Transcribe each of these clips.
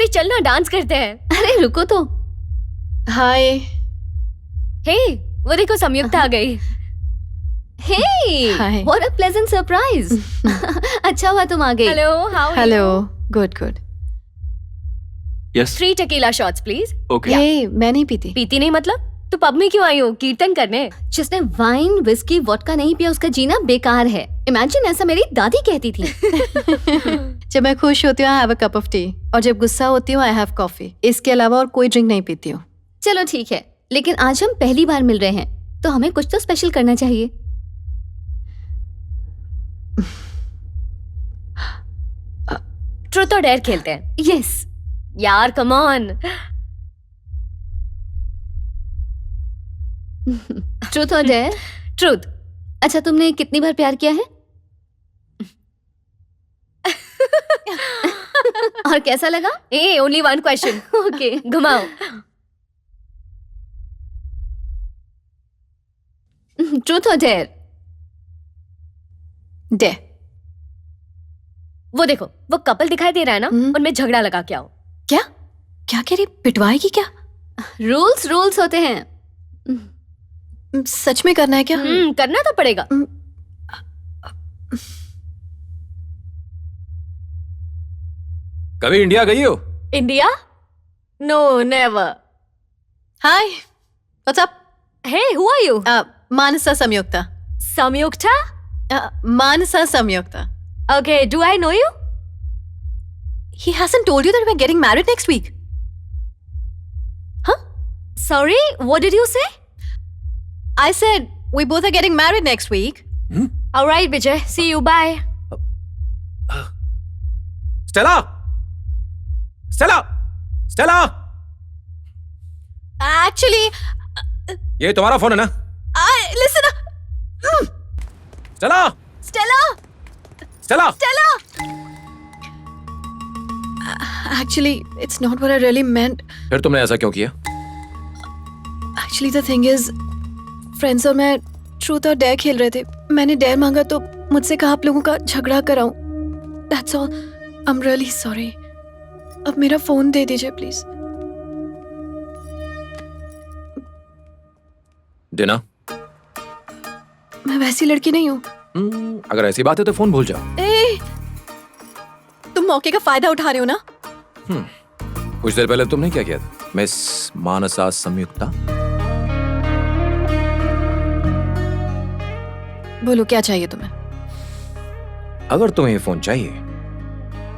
चलना डांस करते हैं। अरे रुको तो। हाय। हे, वो देखो संयुक्ता आ गई। Hey, Hi. What a pleasant surprise. अच्छा हुआ तुम आ गई। Hello, how are hello, you? Good. Yes 3 tequila shots please. Okay hey, मैं नहीं पीती। पीती नहीं मतलब? तू पब में क्यों आई हो? कीर्तन करने? जिसने वाइन विस्की वोडका नहीं पिया उसका जीना बेकार है। इमेजिन ऐसा मेरी दादी कहती थी। जब मैं खुश होती हूँ I have a cup of T और जब गुस्सा होती हूँ आई हैव कॉफी। इसके अलावा और कोई ड्रिंक नहीं पीती हूँ। चलो ठीक है, लेकिन आज हम पहली बार मिल रहे हैं तो हमें कुछ तो स्पेशल करना चाहिए। ट्रूथ और डेयर खेलते हैं। यस। यार कम ऑन। ट्रूथ और डेयर। ट्रूथ। अच्छा, तुमने कितनी बार प्यार किया है? और कैसा लगा? ए, ओनली वन क्वेश्चन। ओके। घुमाओ। ट्रूथ और डेयर। डे। वो देखो, वो कपल दिखाई दे रहा है ना, उनमें झगड़ा लगा के आओ। क्या क्या कह रही? पिटवाएगी क्या? रूल्स होते हैं। सच में करना है क्या? करना तो पड़ेगा। कभी इंडिया गई हो? India? No, never. Hi, what's up? Hey, who are you? Mansa Sanyukta. Sanyukta? Mansa Sanyukta. Okay, do I know you? He hasn't told you that we're getting married next week. Huh? Sorry, what did you say? I said we both are getting married next week. All right, Vijay. See you. Bye. Stella, Stella, Stella, Actually, ये तुम्हारा phone है ना? listen. Stella, Stella. Stella, Stella. Actually, it's not what I really meant. फिर तुमने ऐसा क्यों किया? Actually, the thing is, friends और मैं ट्रूथ और डेयर खेल रहे थे। मैंने डेयर मांगा तो मुझसे कहा आप लोगों का झगड़ा कराऊं। That's all. I'm really sorry. अब मेरा फोन दे दीजिए प्लीज। डिना, मैं वैसी लड़की नहीं हूँ। अगर ऐसी बात है तो फोन भूल जाओ। ए, तुम मौके का फायदा उठा रहे हो ना? कुछ देर पहले तुमने क्या किया था? मिस मानसा संयुक्ता। बोलो क्या चाहिए तुम्हें? अगर तुम्हें ये फोन चाहिए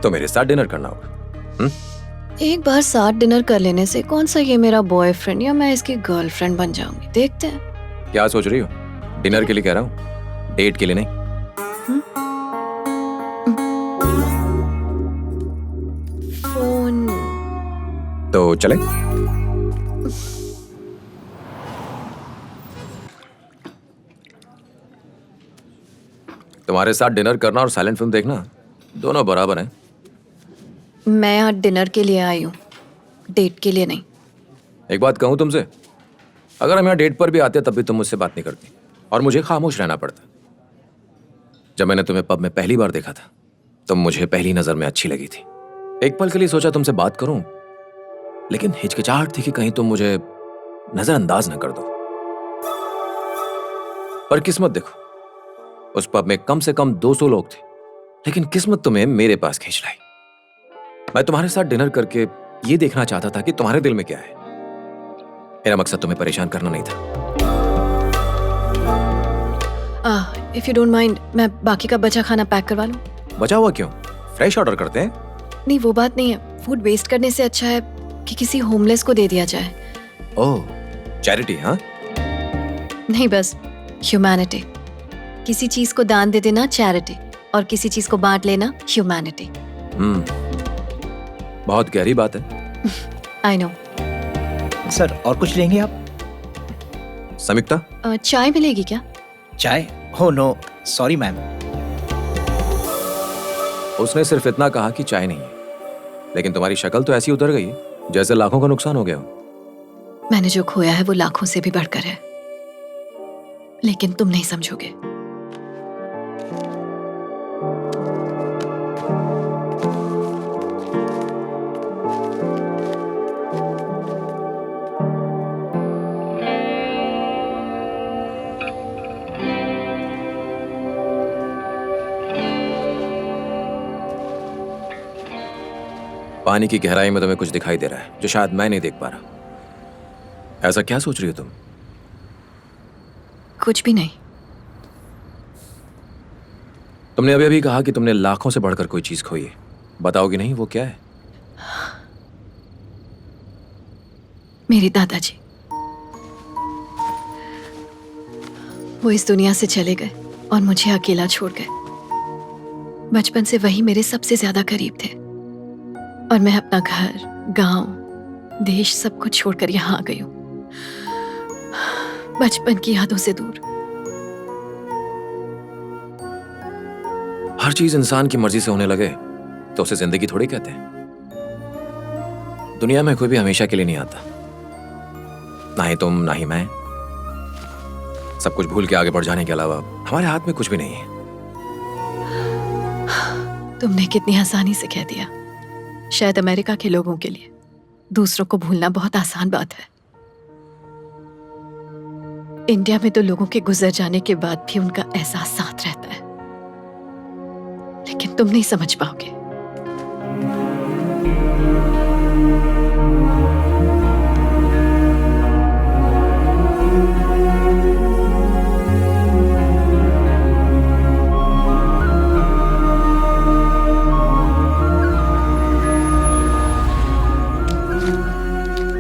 तो मेरे साथ डिनर करना होगा। एक बार साथ डिनर कर लेने से कौन सा ये मेरा बॉयफ्रेंड या मैं इसकी गर्लफ्रेंड बन जाऊंगी, देखते हैं। क्या सोच रही हो? डिनर के लिए कह रहा हूँ, डेट के लिए नहीं। फोन तो चले? तुम्हारे साथ डिनर करना और साइलेंट फिल्म देखना दोनों बराबर हैं। मैं यहाँ डिनर के लिए आई हूँ, डेट के लिए नहीं। एक बात कहूँ तुमसे, अगर हम यहाँ डेट पर भी आते तब भी तुम मुझसे बात नहीं करती और मुझे खामोश रहना पड़ता। जब मैंने तुम्हें पब में पहली बार देखा था तुम मुझे पहली नजर में अच्छी लगी थी। एक पल के लिए सोचा तुमसे बात करूं, लेकिन हिचकिचाहट थी कि कहीं तुम मुझे नजरअंदाज न कर दो। पर किस्मत देखो, उस पब में कम से कम 200 लोग थे, लेकिन किस्मत तुम्हें मेरे पास खींच लाई। मैं तुम्हारे साथ डिनर करके ये देखना चाहता था कि तुम्हारे दिल में क्या है। मेरा मकसद तुम्हें परेशान करना नहीं था। इफ यू डोंट माइंड, मैं बाकी का बचा खाना पैक करवा लूं? बचा हुआ क्यों? फ्रेश ऑर्डर करते हैं। नहीं, वो बात नहीं है। फूड वेस्ट करने से अच्छा है कि किसी होमलेस को दे दिया जाए। ओह, चैरिटी? हाँ, नहीं, बस ह्यूमैनिटी। किसी चीज को दान दे देना चैरिटी और किसी चीज को बांट लेना ह्यूमैनिटी। बहुत गहरी बात है। I know. सर, और कुछ लेंगे आप? संयुक्ता, चाय मिलेगी क्या? चाय? हो नो, सॉरी मैम। उसने सिर्फ इतना कहा कि चाय नहीं है, लेकिन तुम्हारी शक्ल तो ऐसी उतर गई जैसे लाखों का नुकसान हो गया हो। मैंने जो खोया है वो लाखों से भी बढ़कर है, लेकिन तुम नहीं समझोगे। पानी की गहराई में तुम्हें कुछ दिखाई दे रहा है जो शायद मैं नहीं देख पा रहा। ऐसा क्या सोच रही हो तुम? कुछ भी नहीं। तुमने अभी अभी कहा कि तुमने लाखों से बढ़कर कोई चीज खोई है। बताओगी नहीं वो क्या है? मेरे दादाजी, वो इस दुनिया से चले गए और मुझे अकेला छोड़ गए। बचपन से वही मेरे सबसे ज्यादा करीब थे और मैं अपना घर, गांव, देश सब कुछ छोड़कर यहाँ आ गई हूँ, बचपन की यादों से दूर। हर चीज इंसान की मर्जी से होने लगे तो उसे जिंदगी थोड़ी कहते हैं। दुनिया में कोई भी हमेशा के लिए नहीं आता, ना ही तुम ना ही मैं। सब कुछ भूल के आगे बढ़ जाने के अलावा हमारे हाथ में कुछ भी नहीं है। तुमने कितनी आसानी से कह दिया। शायद अमेरिका के लोगों के लिए दूसरों को भूलना बहुत आसान बात है। इंडिया में तो लोगों के गुजर जाने के बाद भी उनका एहसास साथ रहता है, लेकिन तुम नहीं समझ पाओगे।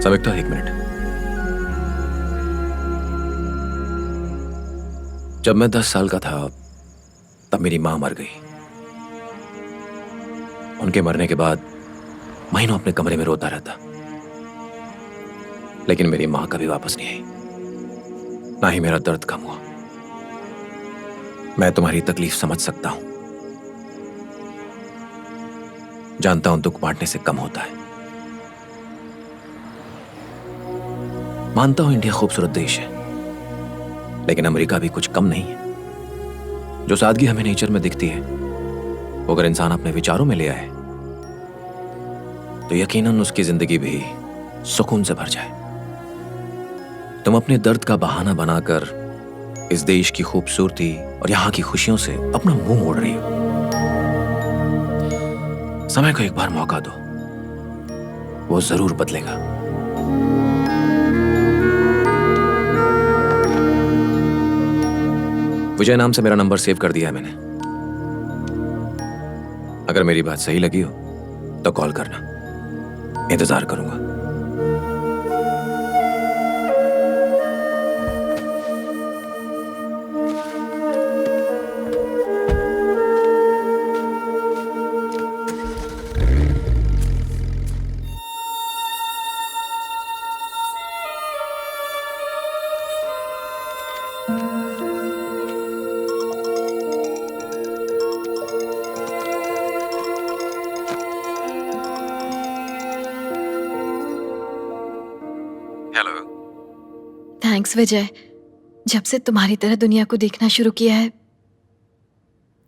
समिक्ता, एक मिनट। जब मैं 10 साल का था तब मेरी मां मर गई। उनके मरने के बाद महीनों अपने कमरे में रोता रहता, लेकिन मेरी मां कभी वापस नहीं आई, ना ही मेरा दर्द कम हुआ। मैं तुम्हारी तकलीफ समझ सकता हूं, जानता हूं दुख बांटने से कम होता है। मानता हूं इंडिया खूबसूरत देश है, लेकिन अमेरिका भी कुछ कम नहीं है। जो सादगी हमें नेचर में दिखती है, वो अगर इंसान अपने विचारों में ले आए तो यकीनन उसकी जिंदगी भी सुकून से भर जाए। तुम अपने दर्द का बहाना बनाकर इस देश की खूबसूरती और यहां की खुशियों से अपना मुंह मोड़ रही हो। समय को एक बार मौका दो, वो जरूर बदलेगा। विजय नाम से मेरा नंबर सेव कर दिया है मैंने। अगर मेरी बात सही लगी हो तो कॉल करना, इंतजार करूंगा। हेलो। थैंक्स विजय। जब से तुम्हारी तरह दुनिया को देखना शुरू किया है,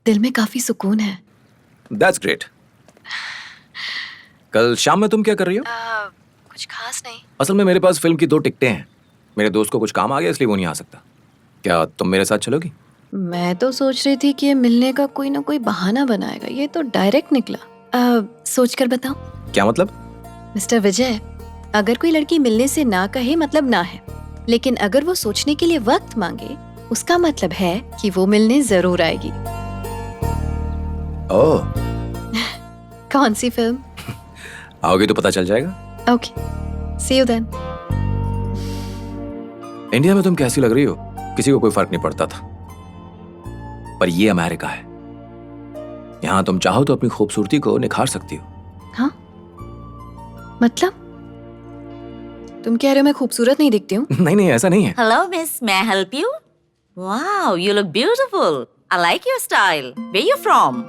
दिल में काफी सुकून है। That's great. कल शाम में तुम क्या कर रही हो? कुछ खास नहीं। असल में मेरे पास फिल्म की 2 टिकटें हैं। मेरे दोस्त को कुछ काम आ गया इसलिए वो नहीं आ सकता। क्या तुम मेरे साथ चलोगी? मैं तो सोच रही थी कि ये मिलने का कोई ना कोई बहाना बनाएगा, ये तो डायरेक्ट निकला। सोच कर बताओ। क्या मतलब? मिस्टर विजय, अगर कोई लड़की मिलने से ना कहे मतलब ना है, लेकिन अगर वो सोचने के लिए वक्त मांगे उसका मतलब है कि वो मिलने जरूर आएगी। ओह, कौन सी फिल्म? आओगी तो पता चल जाएगा। Okay, see you then. India में तुम कैसी लग रही हो किसी को कोई फर्क नहीं पड़ता था, पर ये अमेरिका है। यहां तुम चाहो तो अपनी खूबसूरती को निखार सकती हो। हाँ, मतलब तुम कह रहे हो मैं खूबसूरत नहीं दिखती हूँ? नहीं नहीं, ऐसा नहीं है। Hello, miss. May I help you? Wow, you look beautiful. I like your style. Where you from?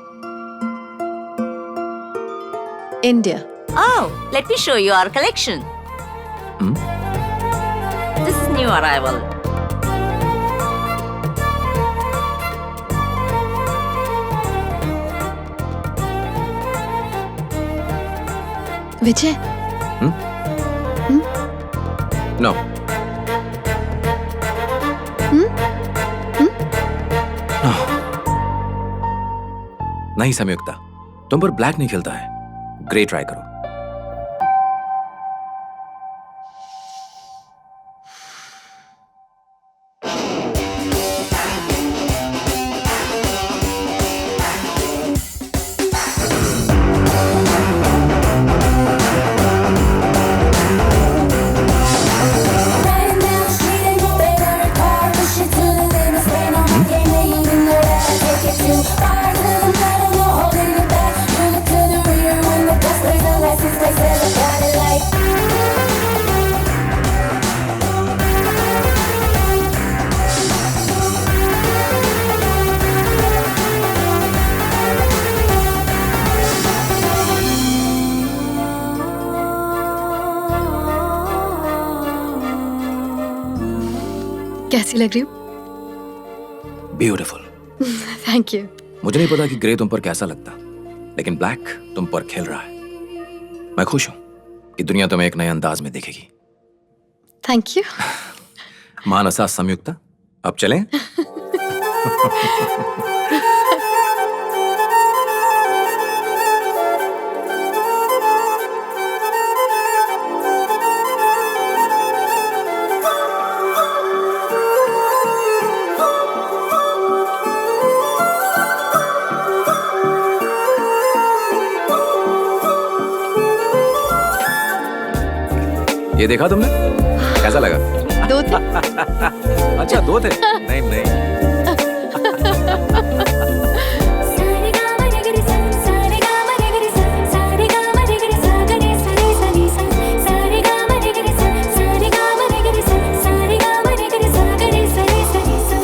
India. Oh, let me show you our collection. Hmm? This is new arrival. Vijay, no. नहीं संयुक्ता, तुम पर black नहीं खिलता है। Grey try करो। कैसी लग रही हूँ? ब्यूटीफुल। Thank you. मुझे नहीं पता कि ग्रे तुम पर कैसा लगता, लेकिन ब्लैक तुम पर खिल रहा है। मैं खुश हूं कि दुनिया तुम्हें एक नए अंदाज में देखेगी। Thank you. मानसा संयुक्ता, अब चलें? ये देखा तुमने? कैसा लगा? 2 थे। अच्छा, 2 थे? नहीं नहीं,